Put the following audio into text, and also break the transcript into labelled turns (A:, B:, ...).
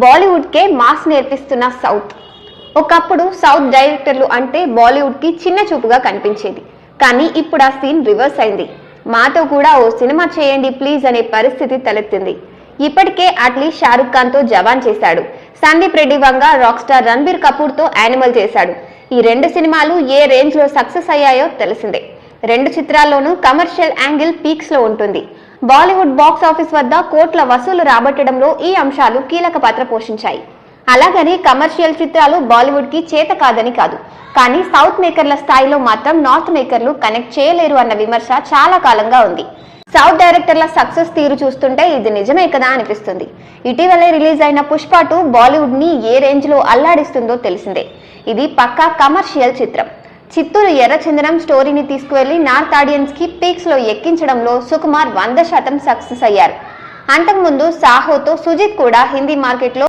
A: బాలీవుడ్ కే mass నేర్పిస్తున్న south. ఒకప్పుడు south డైరెక్టర్లు అంటే బాలీవుడ్ కి చిన్న చూపుగా కనిపించేది. కానీ ఇప్పుడు ఆ సీన్ రివర్స్ అయింది. మాతో కూడా ఓ సినిమా చేయండి ప్లీజ్ అనే పరిస్థితి తలెత్తింది. ఇప్పటికే అట్లీ షారుఖ్ ఖాన్ తో జవాన్ చేశాడు. సందీప్ రెడ్డి వంగ రాక్ స్టార్ రణబీర్ కపూర్ తో యానిమల్ చేశాడు. ఈ రెండు సినిమాలు ఏ రేంజ్ లో సక్సెస్ అయ్యాయో తెలిసిందే. రెండు చిత్రాల్లోనూ కమర్షియల్ యాంగిల్ పీక్స్ లో ఉంటుంది. బాలీవుడ్ బాక్స్ ఆఫీస్ వద్ద కోట్ల వసూలు రాబట్టడంలో ఈ అంశాలు కీలక పాత్ర పోషించాయి. అలాగని కమర్షియల్ చిత్రాలు బాలీవుడ్ కి చేత కాదని కాదు. కానీ సౌత్ మేకర్ల స్థాయిలో మాత్రం నార్త్ మేకర్లు కనెక్ట్ చేయలేరు అన్న విమర్శ చాలా కాలంగా ఉంది. సౌత్ డైరెక్టర్ల సక్సెస్ తీరు చూస్తుంటే ఇది నిజమే కదా అనిపిస్తుంది. ఇటీవలే రిలీజ్ అయిన పుష్ప 2 బాలీవుడ్ ని ఏ రేంజ్ లో అల్లాడిస్తుందో తెలిసిందే. ఇది పక్కా కమర్షియల్ చిత్రం. చిత్తూరు ఎర్రచందనం స్టోరీని తీసుకువెళ్లి నార్త్ ఆడియన్స్ కి పీక్స్ లో ఎక్కించడంలో సుకుమార్ 100% సక్సెస్ అయ్యారు. అంతకుముందు సాహోతో సుజిత్ కూడా హిందీ మార్కెట్ లో